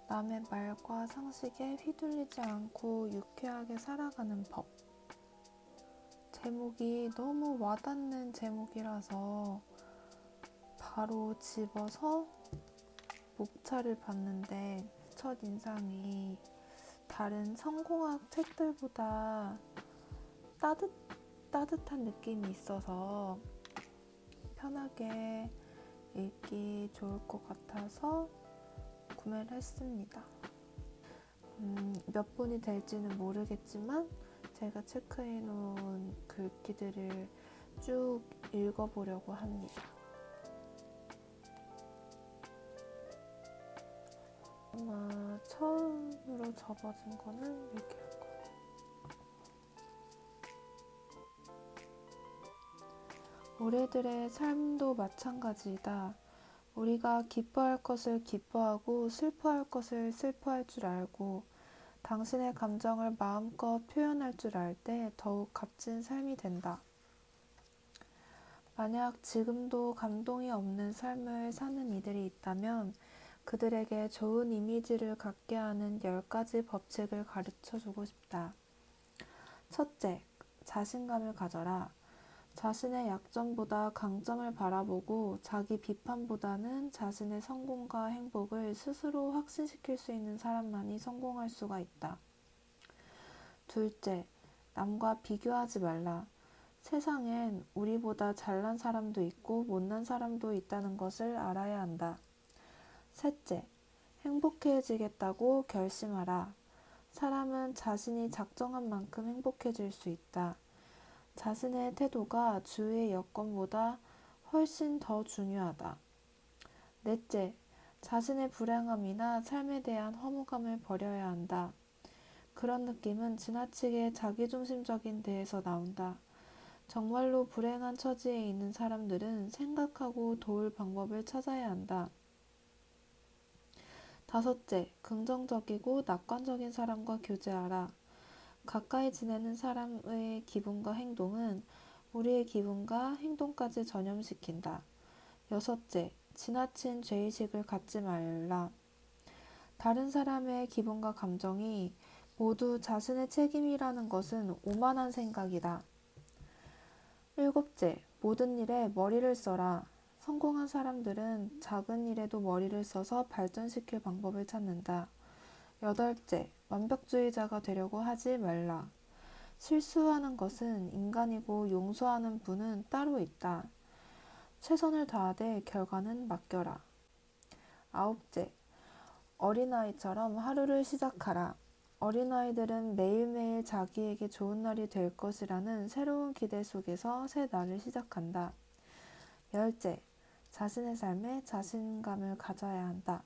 남의 말과 상식에 휘둘리지 않고 유쾌하게 살아가는 법. 제목이 너무 와닿는 제목이라서 바로 집어서 목차를 봤는데 첫인상이 다른 성공학 책들보다 따뜻한 느낌이 있어서 편하게 읽기 좋을 것 같아서 구매를 했습니다. 몇 분이 될지는 모르겠지만 제가 체크해 놓은 글귀들을 쭉 읽어보려고 합니다. 아마 처음으로 접어진 거는 여기일 거예요. 우리들의 삶도 마찬가지이다. 우리가 기뻐할 것을 기뻐하고 슬퍼할 것을 슬퍼할 줄 알고 당신의 감정을 마음껏 표현할 줄 알 때 더욱 값진 삶이 된다. 만약 지금도 감동이 없는 삶을 사는 이들이 있다면 그들에게 좋은 이미지를 갖게 하는 10가지 법칙을 가르쳐주고 싶다. 첫째, 자신감을 가져라. 자신의 약점보다 강점을 바라보고 자기 비판보다는 자신의 성공과 행복을 스스로 확신시킬 수 있는 사람만이 성공할 수가 있다. 둘째, 남과 비교하지 말라. 세상엔 우리보다 잘난 사람도 있고 못난 사람도 있다는 것을 알아야 한다. 셋째, 행복해지겠다고 결심하라. 사람은 자신이 작정한 만큼 행복해질 수 있다. 자신의 태도가 주위의 여건보다 훨씬 더 중요하다. 넷째, 자신의 불행함이나 삶에 대한 허무감을 버려야 한다. 그런 느낌은 지나치게 자기중심적인 데에서 나온다. 정말로 불행한 처지에 있는 사람들은 생각하고 도울 방법을 찾아야 한다. 다섯째, 긍정적이고 낙관적인 사람과 교제하라. 가까이 지내는 사람의 기분과 행동은 우리의 기분과 행동까지 전염시킨다. 여섯째, 지나친 죄의식을 갖지 말라. 다른 사람의 기분과 감정이 모두 자신의 책임이라는 것은 오만한 생각이다. 일곱째, 모든 일에 머리를 써라. 성공한 사람들은 작은 일에도 머리를 써서 발전시킬 방법을 찾는다. 여덟째, 완벽주의자가 되려고 하지 말라. 실수하는 것은 인간이고 용서하는 분은 따로 있다. 최선을 다하되 결과는 맡겨라. 아홉째, 어린아이처럼 하루를 시작하라. 어린아이들은 매일매일 자기에게 좋은 날이 될 것이라는 새로운 기대 속에서 새 날을 시작한다. 열째, 자신의 삶에 자신감을 가져야 한다.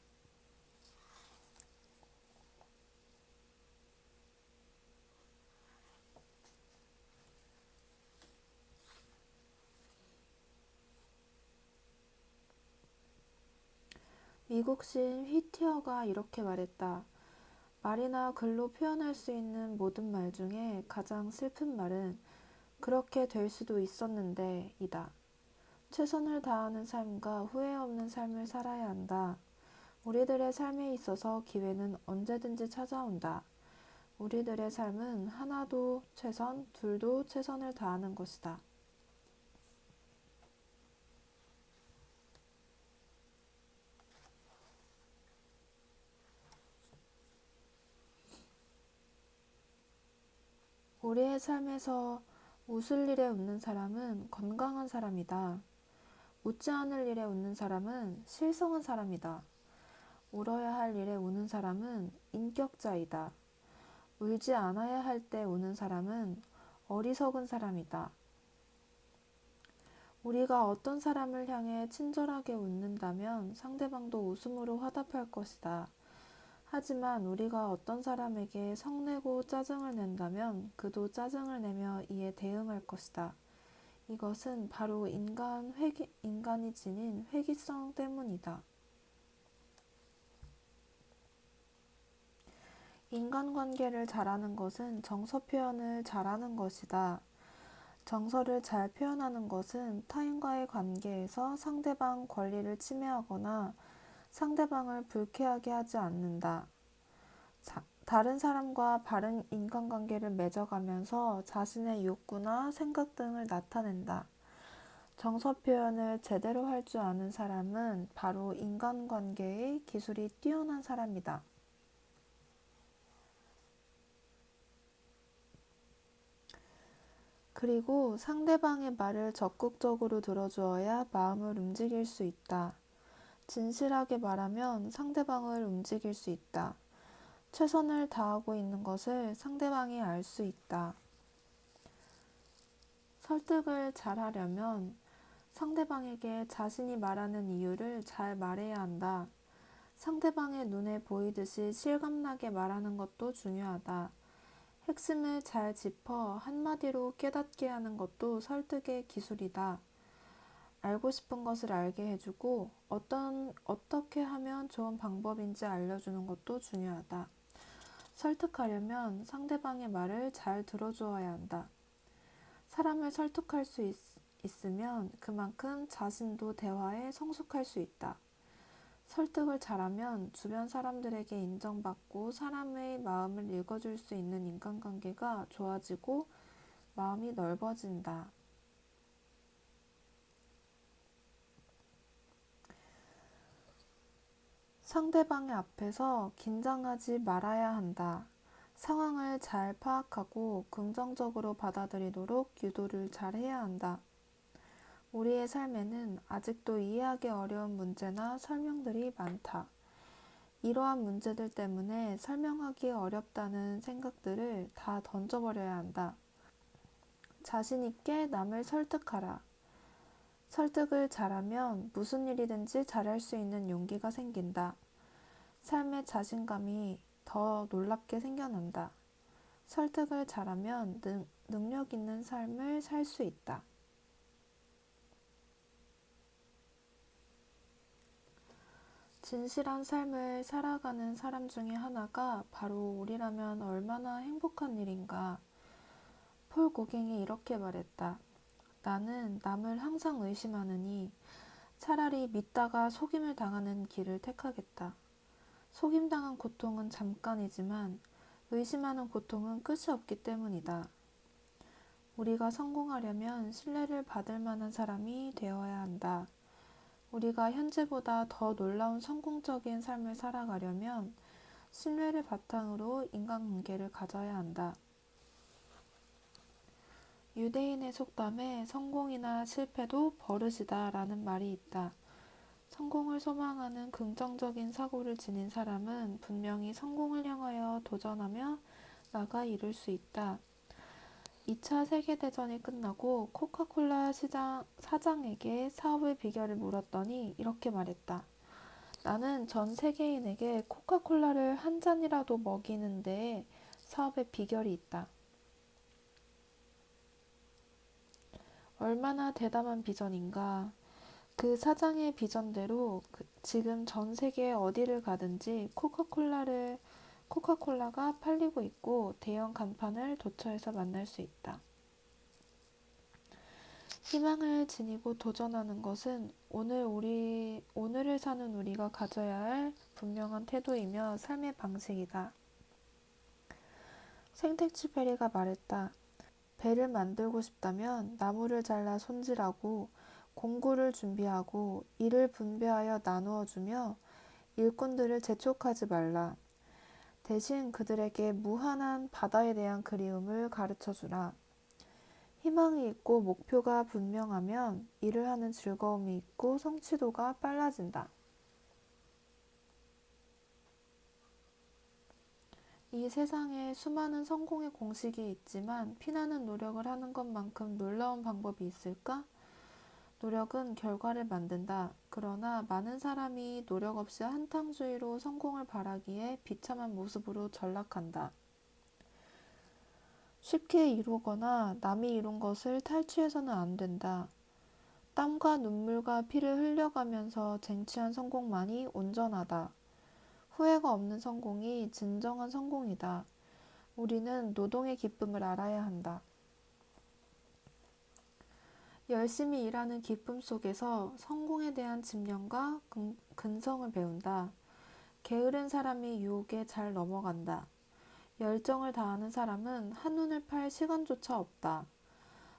미국 시인 휘티어가 이렇게 말했다. 말이나 글로 표현할 수 있는 모든 말 중에 가장 슬픈 말은 그렇게 될 수도 있었는데 이다. 최선을 다하는 삶과 후회 없는 삶을 살아야 한다. 우리들의 삶에 있어서 기회는 언제든지 찾아온다. 우리들의 삶은 하나도 최선, 둘도 최선을 다하는 것이다. 우리의 삶에서 웃을 일에 웃는 사람은 건강한 사람이다. 웃지 않을 일에 웃는 사람은 실성한 사람이다. 울어야 할 일에 우는 사람은 인격자이다. 울지 않아야 할 때 우는 사람은 어리석은 사람이다. 우리가 어떤 사람을 향해 친절하게 웃는다면 상대방도 웃음으로 화답할 것이다. 하지만 우리가 어떤 사람에게 성내고 짜증을 낸다면 그도 짜증을 내며 이에 대응할 것이다. 이것은 바로 인간이 지닌 회귀성 때문이다. 인간관계를 잘하는 것은 정서 표현을 잘하는 것이다. 정서를 잘 표현하는 것은 타인과의 관계에서 상대방 권리를 침해하거나 상대방을 불쾌하게 하지 않는다. 다른 사람과 바른 인간관계를 맺어가면서 자신의 욕구나 생각 등을 나타낸다. 정서 표현을 제대로 할 줄 아는 사람은 바로 인간관계의 기술이 뛰어난 사람이다. 그리고 상대방의 말을 적극적으로 들어주어야 마음을 움직일 수 있다. 진실하게 말하면 상대방을 움직일 수 있다. 최선을 다하고 있는 것을 상대방이 알 수 있다. 설득을 잘하려면 상대방에게 자신이 말하는 이유를 잘 말해야 한다. 상대방의 눈에 보이듯이 실감나게 말하는 것도 중요하다. 핵심을 잘 짚어 한마디로 깨닫게 하는 것도 설득의 기술이다. 알고 싶은 것을 알게 해주고 어떻게 하면 좋은 방법인지 알려주는 것도 중요하다. 설득하려면 상대방의 말을 잘 들어주어야 한다. 사람을 설득할 수 있으면 그만큼 자신도 대화에 성숙할 수 있다. 설득을 잘하면 주변 사람들에게 인정받고 사람의 마음을 읽어줄 수 있는 인간관계가 좋아지고 마음이 넓어진다. 상대방의 앞에서 긴장하지 말아야 한다. 상황을 잘 파악하고 긍정적으로 받아들이도록 유도를 잘 해야 한다. 우리의 삶에는 아직도 이해하기 어려운 문제나 설명들이 많다. 이러한 문제들 때문에 설명하기 어렵다는 생각들을 다 던져버려야 한다. 자신 있게 남을 설득하라. 설득을 잘하면 무슨 일이든지 잘할 수 있는 용기가 생긴다. 삶의 자신감이 더 놀랍게 생겨난다. 설득을 잘하면 능력 있는 삶을 살 수 있다. 진실한 삶을 살아가는 사람 중에 하나가 바로 우리라면 얼마나 행복한 일인가. 폴 고갱이 이렇게 말했다. 나는 남을 항상 의심하느니 차라리 믿다가 속임을 당하는 길을 택하겠다. 속임당한 고통은 잠깐이지만 의심하는 고통은 끝이 없기 때문이다. 우리가 성공하려면 신뢰를 받을 만한 사람이 되어야 한다. 우리가 현재보다 더 놀라운 성공적인 삶을 살아가려면 신뢰를 바탕으로 인간관계를 가져야 한다. 유대인의 속담에 성공이나 실패도 버릇이다 라는 말이 있다. 성공을 소망하는 긍정적인 사고를 지닌 사람은 분명히 성공을 향하여 도전하며 나가 이룰 수 있다. 2차 세계대전이 끝나고 코카콜라 사장에게 사업의 비결을 물었더니 이렇게 말했다. 나는 전 세계인에게 코카콜라를 한 잔이라도 먹이는 데에 사업의 비결이 있다. 얼마나 대담한 비전인가. 그 사장의 비전대로 지금 전 세계 어디를 가든지 코카콜라가 팔리고 있고 대형 간판을 도처에서 만날 수 있다. 희망을 지니고 도전하는 것은 오늘을 사는 우리가 가져야 할 분명한 태도이며 삶의 방식이다. 생텍쥐페리가 말했다. 배를 만들고 싶다면 나무를 잘라 손질하고 공구를 준비하고 일을 분배하여 나누어 주며 일꾼들을 재촉하지 말라. 대신 그들에게 무한한 바다에 대한 그리움을 가르쳐 주라. 희망이 있고 목표가 분명하면 일을 하는 즐거움이 있고 성취도가 빨라진다. 이 세상에 수많은 성공의 공식이 있지만 피나는 노력을 하는 것만큼 놀라운 방법이 있을까? 노력은 결과를 만든다. 그러나 많은 사람이 노력 없이 한탕주의로 성공을 바라기에 비참한 모습으로 전락한다. 쉽게 이루거나 남이 이룬 것을 탈취해서는 안 된다. 땀과 눈물과 피를 흘려가면서 쟁취한 성공만이 온전하다. 후회가 없는 성공이 진정한 성공이다. 우리는 노동의 기쁨을 알아야 한다. 열심히 일하는 기쁨 속에서 성공에 대한 집념과 근성을 배운다. 게으른 사람이 유혹에 잘 넘어간다. 열정을 다하는 사람은 한눈을 팔 시간조차 없다.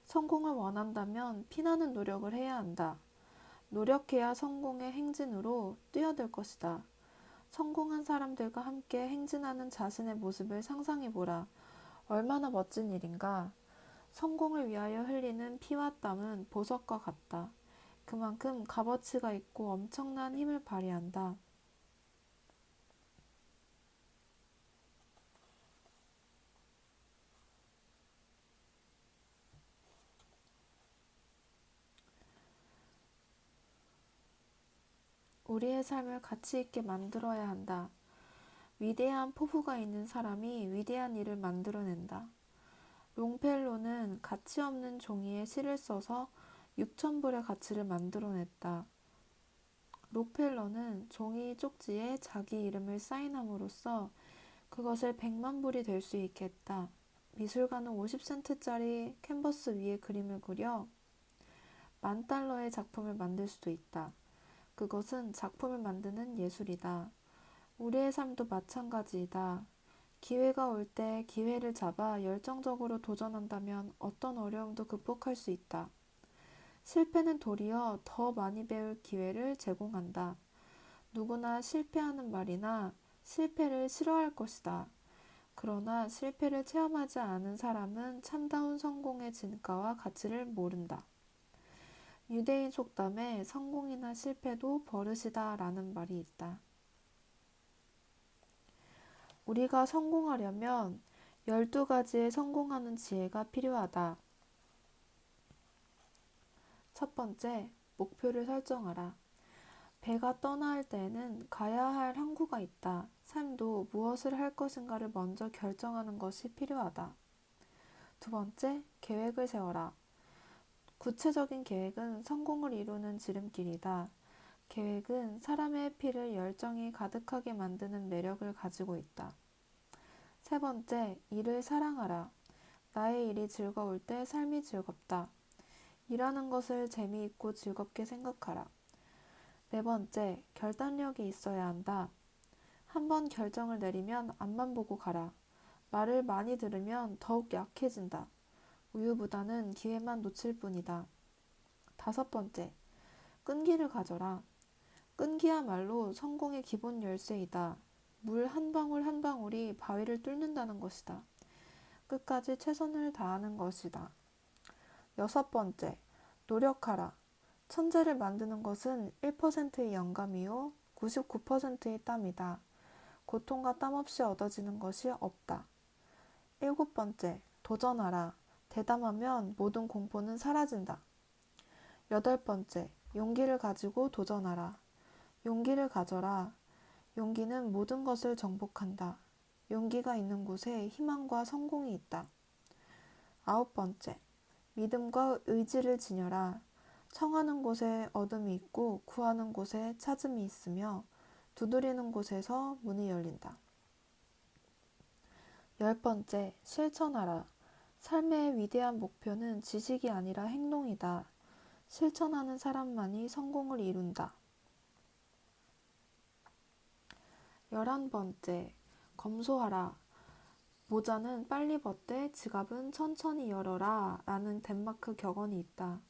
성공을 원한다면 피나는 노력을 해야 한다. 노력해야 성공의 행진으로 뛰어들 것이다. 성공한 사람들과 함께 행진하는 자신의 모습을 상상해보라. 얼마나 멋진 일인가. 성공을 위하여 흘리는 피와 땀은 보석과 같다. 그만큼 값어치가 있고 엄청난 힘을 발휘한다. 우리의 삶을 가치 있게 만들어야 한다. 위대한 포부가 있는 사람이 위대한 일을 만들어낸다. 롱펠로는 가치 없는 종이에 시를 써서 6,000불의 가치를 만들어냈다. 록펠러는 종이 쪽지에 자기 이름을 사인함으로써 그것을 100만 불이 될 수 있게 했다. 미술가는 50센트짜리 캔버스 위에 그림을 그려 10,000달러의 작품을 만들 수도 있다. 그것은 작품을 만드는 예술이다. 우리의 삶도 마찬가지이다. 기회가 올 때 기회를 잡아 열정적으로 도전한다면 어떤 어려움도 극복할 수 있다. 실패는 도리어 더 많이 배울 기회를 제공한다. 누구나 실패하는 말이나 실패를 싫어할 것이다. 그러나 실패를 체험하지 않은 사람은 참다운 성공의 진가와 가치를 모른다. 유대인 속담에 성공이나 실패도 버릇이다 라는 말이 있다. 우리가 성공하려면 12가지의 성공하는 지혜가 필요하다. 첫 번째, 목표를 설정하라. 배가 떠날 때에는 가야 할 항구가 있다. 삶도 무엇을 할 것인가를 먼저 결정하는 것이 필요하다. 두 번째, 계획을 세워라. 구체적인 계획은 성공을 이루는 지름길이다. 계획은 사람의 피를 열정이 가득하게 만드는 매력을 가지고 있다. 세 번째, 일을 사랑하라. 나의 일이 즐거울 때 삶이 즐겁다. 일하는 것을 재미있고 즐겁게 생각하라. 네 번째, 결단력이 있어야 한다. 한번 결정을 내리면 앞만 보고 가라. 말을 많이 들으면 더욱 약해진다. 우유보다는 기회만 놓칠 뿐이다. 다섯 번째, 끈기를 가져라. 끈기야말로 성공의 기본 열쇠이다. 물 한 방울 한 방울이 바위를 뚫는다는 것이다. 끝까지 최선을 다하는 것이다. 여섯 번째, 노력하라. 천재를 만드는 것은 1%의 영감이요 99%의 땀이다. 고통과 땀 없이 얻어지는 것이 없다. 일곱 번째, 도전하라. 대담하면 모든 공포는 사라진다. 여덟 번째, 용기를 가지고 도전하라. 용기를 가져라. 용기는 모든 것을 정복한다. 용기가 있는 곳에 희망과 성공이 있다. 아홉 번째, 믿음과 의지를 지녀라. 청하는 곳에 어둠이 있고 구하는 곳에 찾음이 있으며 두드리는 곳에서 문이 열린다. 열 번째, 실천하라. 삶의 위대한 목표는 지식이 아니라 행동이다. 실천하는 사람만이 성공을 이룬다. 11번째, 검소하라. 모자는 빨리 벗되 지갑은 천천히 열어라 라는 덴마크 격언이 있다.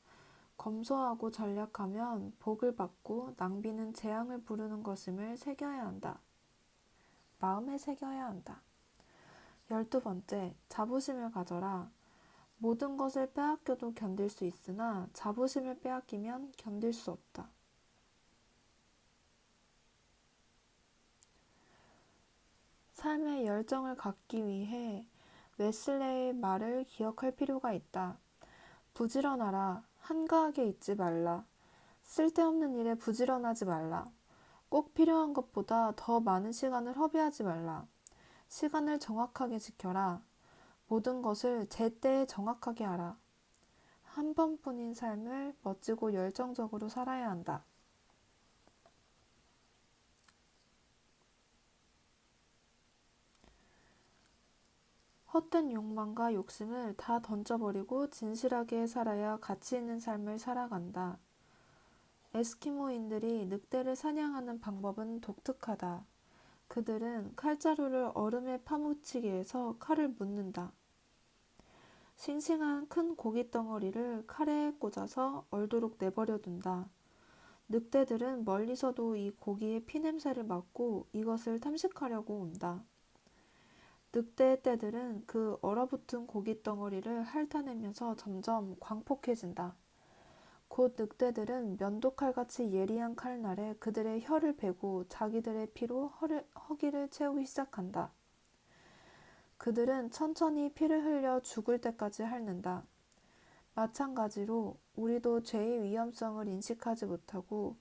검소하고 전략하면 복을 받고 낭비는 재앙을 부르는 것임을 새겨야 한다. 마음에 새겨야 한다. 12번째, 자부심을 가져라. 모든 것을 빼앗겨도 견딜 수 있으나 자부심을 빼앗기면 견딜 수 없다. 삶의 열정을 갖기 위해 웨슬레의 말을 기억할 필요가 있다. 부지런하라. 한가하게 있지 말라. 쓸데없는 일에 부지런하지 말라. 꼭 필요한 것보다 더 많은 시간을 허비하지 말라. 시간을 정확하게 지켜라. 모든 것을 제때에 정확하게 하라. 한 번뿐인 삶을 멋지고 열정적으로 살아야 한다. 헛된 욕망과 욕심을 다 던져버리고 진실하게 살아야 가치 있는 삶을 살아간다. 에스키모인들이 늑대를 사냥하는 방법은 독특하다. 그들은 칼자루를 얼음에 파묻히기 위해서 칼을 묻는다. 싱싱한 큰 고기 덩어리를 칼에 꽂아서 얼도록 내버려 둔다. 늑대들은 멀리서도 이 고기의 피냄새를 맡고 이것을 탐식하려고 온다. 늑대의 떼들은 그 얼어붙은 고기 덩어리를 핥아내면서 점점 광폭해진다. 곧 늑대들은 면도칼같이 예리한 칼날에 그들의 혀를 베고 자기들의 피로 허기를 채우기 시작한다. 그들은 천천히 피를 흘려 죽을 때까지 핥는다. 마찬가지로 우리도 죄의 위험성을 인식하지 못하고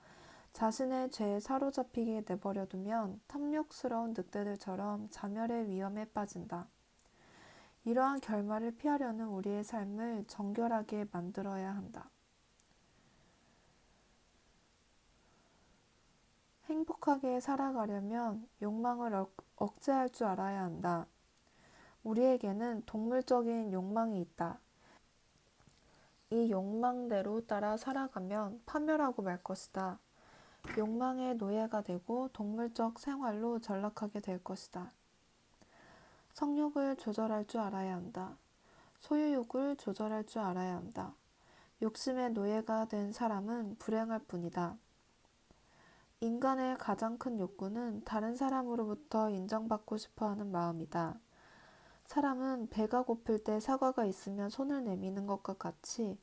자신의 죄에 사로잡히게 내버려두면 탐욕스러운 늑대들처럼 자멸의 위험에 빠진다. 이러한 결말을 피하려는 우리의 삶을 정결하게 만들어야 한다. 행복하게 살아가려면 욕망을 억제할 줄 알아야 한다. 우리에게는 동물적인 욕망이 있다. 이 욕망대로 따라 살아가면 파멸하고 말 것이다. 욕망의 노예가 되고 동물적 생활로 전락하게 될 것이다. 성욕을 조절할 줄 알아야 한다. 소유욕을 조절할 줄 알아야 한다. 욕심의 노예가 된 사람은 불행할 뿐이다. 인간의 가장 큰 욕구는 다른 사람으로부터 인정받고 싶어하는 마음이다. 사람은 배가 고플 때 사과가 있으면 손을 내미는 것과 같이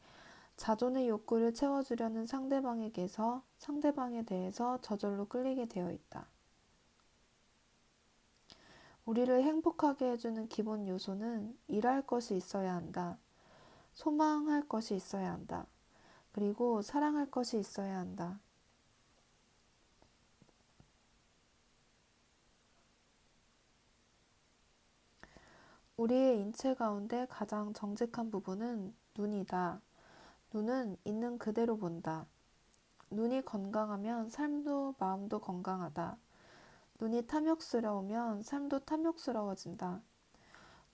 자존의 욕구를 채워주려는 상대방에 대해서 저절로 끌리게 되어 있다. 우리를 행복하게 해주는 기본 요소는 일할 것이 있어야 한다. 소망할 것이 있어야 한다. 그리고 사랑할 것이 있어야 한다. 우리의 인체 가운데 가장 정직한 부분은 눈이다. 눈은 있는 그대로 본다. 눈이 건강하면 삶도 마음도 건강하다. 눈이 탐욕스러우면 삶도 탐욕스러워진다.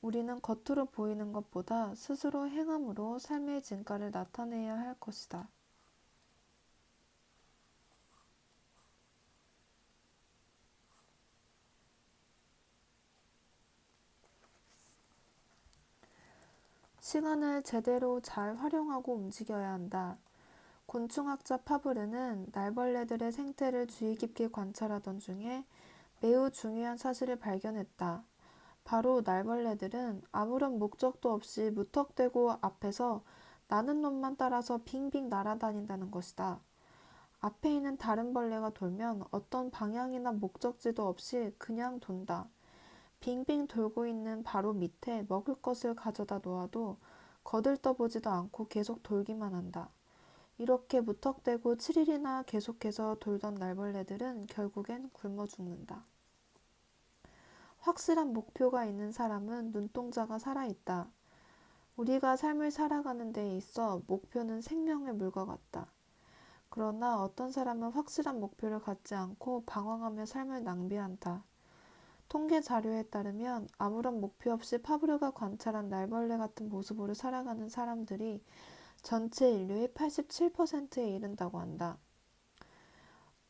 우리는 겉으로 보이는 것보다 스스로 행함으로 삶의 진가를 나타내야 할 것이다. 시간을 제대로 잘 활용하고 움직여야 한다. 곤충학자 파브르는 날벌레들의 생태를 주의 깊게 관찰하던 중에 매우 중요한 사실을 발견했다. 바로 날벌레들은 아무런 목적도 없이 무턱대고 앞에서 나는 놈만 따라서 빙빙 날아다닌다는 것이다. 앞에 있는 다른 벌레가 돌면 어떤 방향이나 목적지도 없이 그냥 돈다. 빙빙 돌고 있는 바로 밑에 먹을 것을 가져다 놓아도 거들떠보지도 않고 계속 돌기만 한다. 이렇게 무턱대고 7일이나 계속해서 돌던 날벌레들은 결국엔 굶어 죽는다. 확실한 목표가 있는 사람은 눈동자가 살아있다. 우리가 삶을 살아가는 데 있어 목표는 생명의 물과 같다. 그러나 어떤 사람은 확실한 목표를 갖지 않고 방황하며 삶을 낭비한다. 통계 자료에 따르면 아무런 목표 없이 파브르가 관찰한 날벌레 같은 모습으로 살아가는 사람들이 전체 인류의 87%에 이른다고 한다.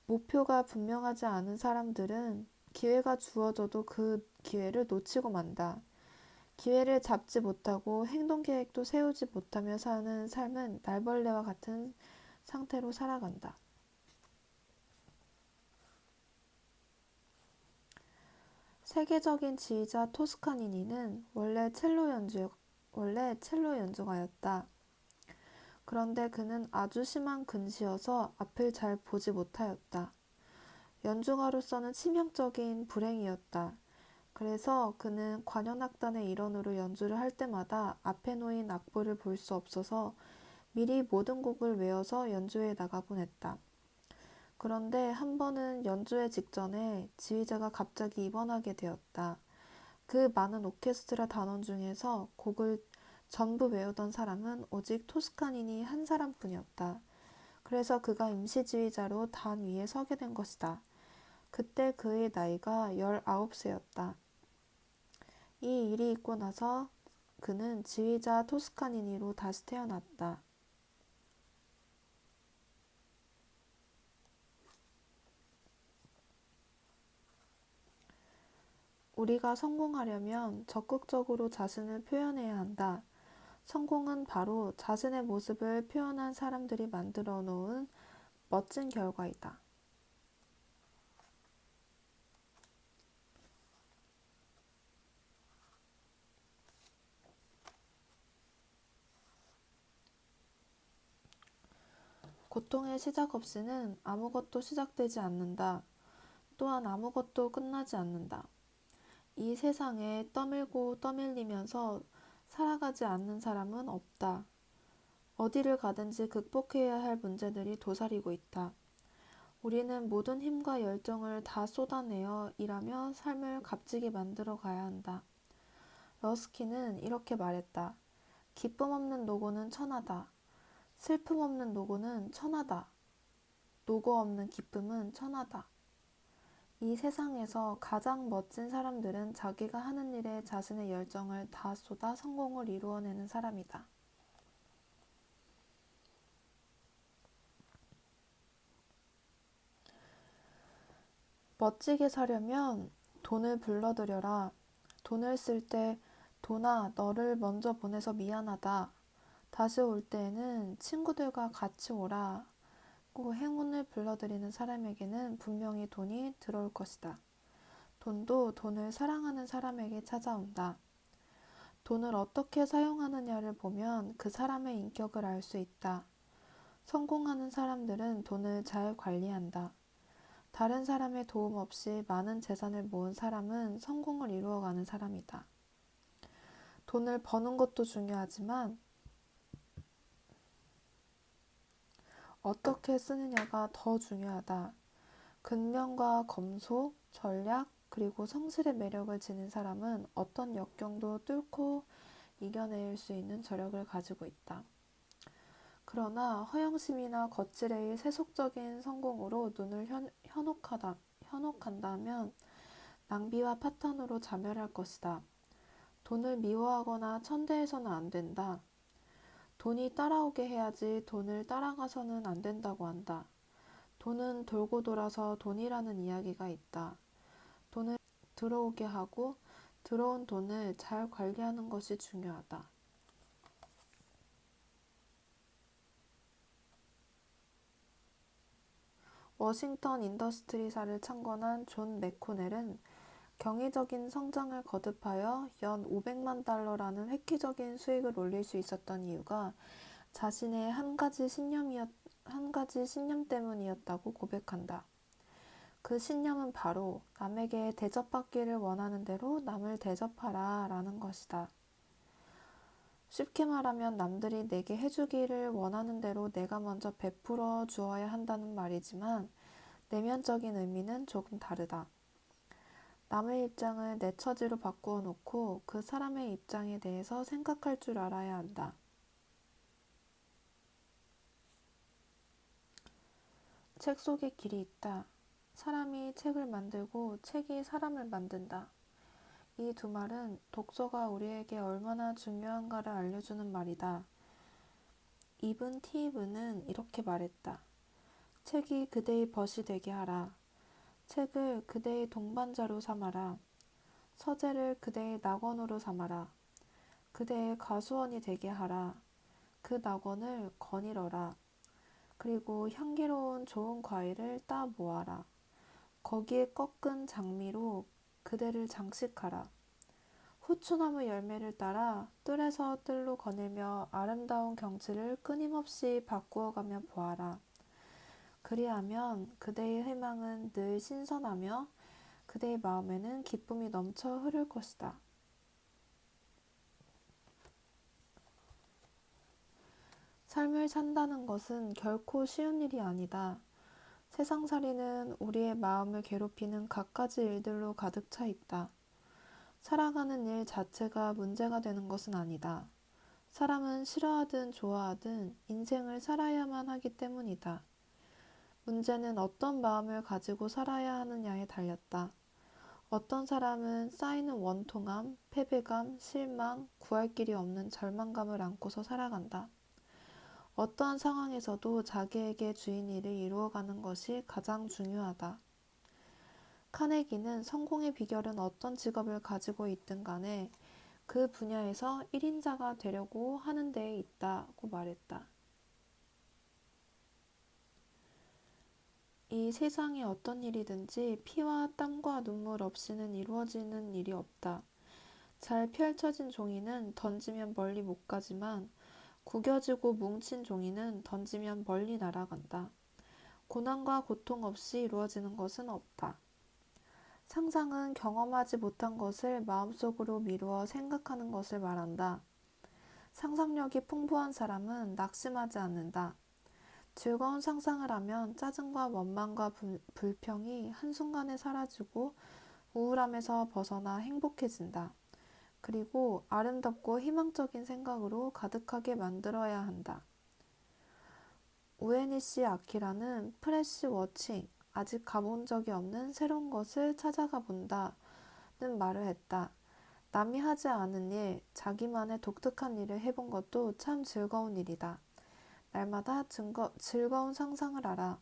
목표가 분명하지 않은 사람들은 기회가 주어져도 그 기회를 놓치고 만다. 기회를 잡지 못하고 행동 계획도 세우지 못하며 사는 삶은 날벌레와 같은 상태로 살아간다. 세계적인 지휘자 토스카니니는 원래 첼로 연주가였다. 그런데 그는 아주 심한 근시여서 앞을 잘 보지 못하였다. 연주가로서는 치명적인 불행이었다. 그래서 그는 관현악단의 일원으로 연주를 할 때마다 앞에 놓인 악보를 볼 수 없어서 미리 모든 곡을 외워서 연주해 나가곤 했다. 그런데 한 번은 연주회 직전에 지휘자가 갑자기 입원하게 되었다. 그 많은 오케스트라 단원 중에서 곡을 전부 외우던 사람은 오직 토스카니니 한 사람뿐이었다. 그래서 그가 임시지휘자로 단 위에 서게 된 것이다. 그때 그의 나이가 19세였다. 이 일이 있고 나서 그는 지휘자 토스카니니로 다시 태어났다. 우리가 성공하려면 적극적으로 자신을 표현해야 한다. 성공은 바로 자신의 모습을 표현한 사람들이 만들어 놓은 멋진 결과이다. 고통의 시작 없이는 아무것도 시작되지 않는다. 또한 아무것도 끝나지 않는다. 이 세상에 떠밀고 떠밀리면서 살아가지 않는 사람은 없다. 어디를 가든지 극복해야 할 문제들이 도사리고 있다. 우리는 모든 힘과 열정을 다 쏟아내어 일하며 삶을 값지게 만들어 가야 한다. 러스키는 이렇게 말했다. 기쁨 없는 노고는 천하다. 슬픔 없는 노고는 천하다. 노고 없는 기쁨은 천하다. 이 세상에서 가장 멋진 사람들은 자기가 하는 일에 자신의 열정을 다 쏟아 성공을 이루어내는 사람이다. 멋지게 사려면 돈을 불러들여라. 돈을 쓸 때 돈아 너를 먼저 보내서 미안하다. 다시 올 때에는 친구들과 같이 오라. 고 행운을 불러들이는 사람에게는 분명히 돈이 들어올 것이다. 돈도 돈을 사랑하는 사람에게 찾아온다. 돈을 어떻게 사용하느냐를 보면 그 사람의 인격을 알 수 있다. 성공하는 사람들은 돈을 잘 관리한다. 다른 사람의 도움 없이 많은 재산을 모은 사람은 성공을 이루어가는 사람이다. 돈을 버는 것도 중요하지만 어떻게 쓰느냐가 더 중요하다. 근면과 검소, 전략, 그리고 성실의 매력을 지닌 사람은 어떤 역경도 뚫고 이겨낼 수 있는 저력을 가지고 있다. 그러나 허영심이나 거칠의 세속적인 성공으로 눈을 현혹한다면 낭비와 파탄으로 자멸할 것이다. 돈을 미워하거나 천대해서는 안 된다. 돈이 따라오게 해야지 돈을 따라가서는 안 된다고 한다. 돈은 돌고 돌아서 돈이라는 이야기가 있다. 돈을 들어오게 하고 들어온 돈을 잘 관리하는 것이 중요하다. 워싱턴 인더스트리사를 창건한 존 맥코넬은 경이적인 성장을 거듭하여 연 500만 달러라는 획기적인 수익을 올릴 수 있었던 이유가 자신의 한 가지 신념 때문이었다고 고백한다. 그 신념은 바로 남에게 대접받기를 원하는 대로 남을 대접하라 라는 것이다. 쉽게 말하면 남들이 내게 해주기를 원하는 대로 내가 먼저 베풀어 주어야 한다는 말이지만 내면적인 의미는 조금 다르다. 남의 입장을 내 처지로 바꾸어 놓고 그 사람의 입장에 대해서 생각할 줄 알아야 한다. 책 속에 길이 있다. 사람이 책을 만들고 책이 사람을 만든다. 이 두 말은 독서가 우리에게 얼마나 중요한가를 알려주는 말이다. 이븐 티브는 이렇게 말했다. 책이 그대의 벗이 되게 하라. 책을 그대의 동반자로 삼아라. 서재를 그대의 낙원으로 삼아라. 그대의 가수원이 되게 하라. 그 낙원을 거닐어라. 그리고 향기로운 좋은 과일을 따 모아라. 거기에 꺾은 장미로 그대를 장식하라. 후추나무 열매를 따라 뜰에서 뜰로 거닐며 아름다운 경치를 끊임없이 바꾸어가며 보아라. 그리하면 그대의 희망은 늘 신선하며 그대의 마음에는 기쁨이 넘쳐 흐를 것이다. 삶을 산다는 것은 결코 쉬운 일이 아니다. 세상살이는 우리의 마음을 괴롭히는 갖가지 일들로 가득 차 있다. 살아가는 일 자체가 문제가 되는 것은 아니다. 사람은 싫어하든 좋아하든 인생을 살아야만 하기 때문이다. 문제는 어떤 마음을 가지고 살아야 하느냐에 달렸다. 어떤 사람은 쌓이는 원통함, 패배감, 실망, 구할 길이 없는 절망감을 안고서 살아간다. 어떠한 상황에서도 자기에게 주인 일을 이루어가는 것이 가장 중요하다. 카네기는 성공의 비결은 어떤 직업을 가지고 있든 간에 그 분야에서 1인자가 되려고 하는 데에 있다고 말했다. 이 세상에 어떤 일이든지 피와 땀과 눈물 없이는 이루어지는 일이 없다. 잘 펼쳐진 종이는 던지면 멀리 못 가지만 구겨지고 뭉친 종이는 던지면 멀리 날아간다. 고난과 고통 없이 이루어지는 것은 없다. 상상은 경험하지 못한 것을 마음속으로 미루어 생각하는 것을 말한다. 상상력이 풍부한 사람은 낙심하지 않는다. 즐거운 상상을 하면 짜증과 원망과 불평이 한순간에 사라지고 우울함에서 벗어나 행복해진다. 그리고 아름답고 희망적인 생각으로 가득하게 만들어야 한다. 우에니시 아키라는 프레시 워칭, 아직 가본 적이 없는 새로운 것을 찾아가 본다는 말을 했다. 남이 하지 않은 일, 자기만의 독특한 일을 해본 것도 참 즐거운 일이다. 날마다 즐거운 상상을 하라.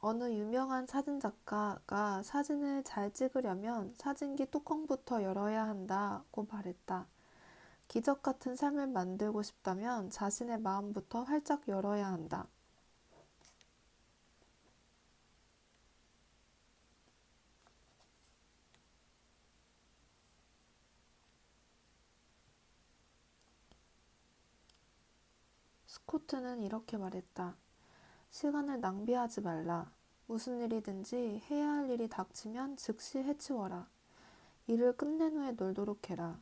어느 유명한 사진작가가 사진을 잘 찍으려면 사진기 뚜껑부터 열어야 한다고 말했다. 기적 같은 삶을 만들고 싶다면 자신의 마음부터 활짝 열어야 한다. 스코트는 이렇게 말했다. 시간을 낭비하지 말라. 무슨 일이든지 해야 할 일이 닥치면 즉시 해치워라. 일을 끝낸 후에 놀도록 해라.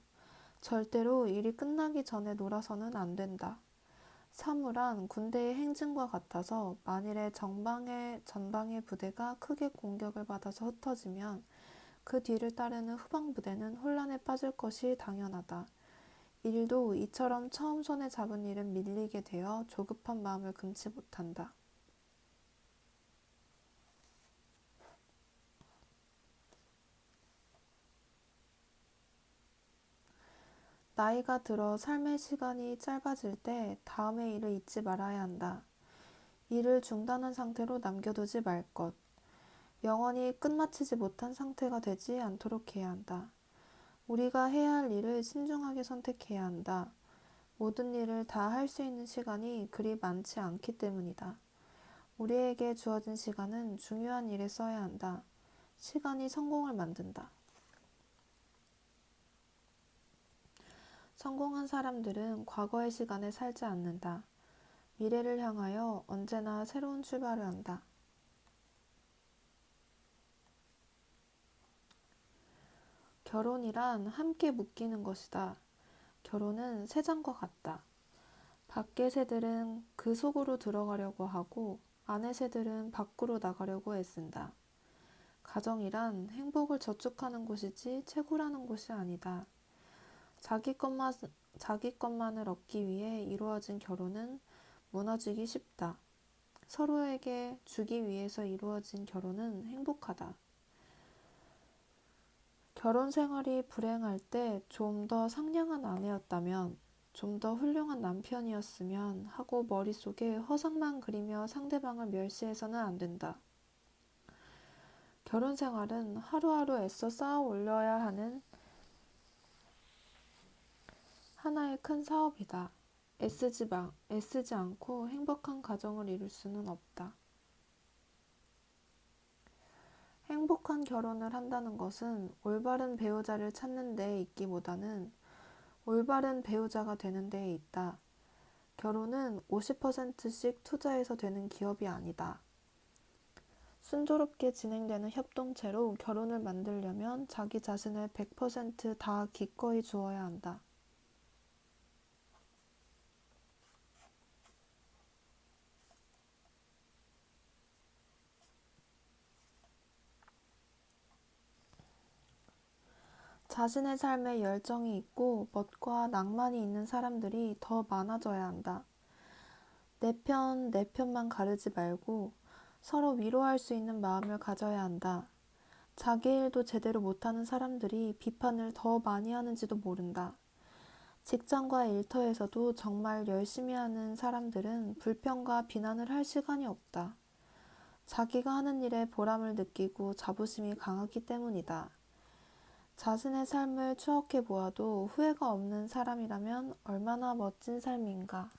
절대로 일이 끝나기 전에 놀아서는 안 된다. 사물한 군대의 행진과 같아서 만일에 전방의 부대가 크게 공격을 받아서 흩어지면 그 뒤를 따르는 후방 부대는 혼란에 빠질 것이 당연하다. 일도 이처럼 처음 손에 잡은 일은 밀리게 되어 조급한 마음을 금치 못한다. 나이가 들어 삶의 시간이 짧아질 때 다음의 일을 잊지 말아야 한다. 일을 중단한 상태로 남겨두지 말 것. 영원히 끝마치지 못한 상태가 되지 않도록 해야 한다. 우리가 해야 할 일을 신중하게 선택해야 한다. 모든 일을 다 할 수 있는 시간이 그리 많지 않기 때문이다. 우리에게 주어진 시간은 중요한 일에 써야 한다. 시간이 성공을 만든다. 성공한 사람들은 과거의 시간에 살지 않는다. 미래를 향하여 언제나 새로운 출발을 한다. 결혼이란 함께 묶이는 것이다. 결혼은 새장과 같다. 밖의 새들은 그 속으로 들어가려고 하고 안의 새들은 밖으로 나가려고 애쓴다. 가정이란 행복을 저축하는 곳이지 채굴하는 곳이 아니다. 자기 것만을 얻기 위해 이루어진 결혼은 무너지기 쉽다. 서로에게 주기 위해서 이루어진 결혼은 행복하다. 결혼 생활이 불행할 때 좀 더 상냥한 아내였다면, 좀 더 훌륭한 남편이었으면 하고 머릿속에 허상만 그리며 상대방을 멸시해서는 안 된다. 결혼 생활은 하루하루 애써 쌓아 올려야 하는 하나의 큰 사업이다. 애쓰지 않고 행복한 가정을 이룰 수는 없다. 행복한 결혼을 한다는 것은 올바른 배우자를 찾는 데에 있기보다는 올바른 배우자가 되는 데에 있다. 결혼은 50%씩 투자해서 되는 기업이 아니다. 순조롭게 진행되는 협동체로 결혼을 만들려면 자기 자신을 100%다 기꺼이 주어야 한다. 자신의 삶에 열정이 있고 멋과 낭만이 있는 사람들이 더 많아져야 한다. 내 편만 가르지 말고 서로 위로할 수 있는 마음을 가져야 한다. 자기 일도 제대로 못하는 사람들이 비판을 더 많이 하는지도 모른다. 직장과 일터에서도 정말 열심히 하는 사람들은 불평과 비난을 할 시간이 없다. 자기가 하는 일에 보람을 느끼고 자부심이 강하기 때문이다. 자신의 삶을 추억해 보아도 후회가 없는 사람이라면 얼마나 멋진 삶인가.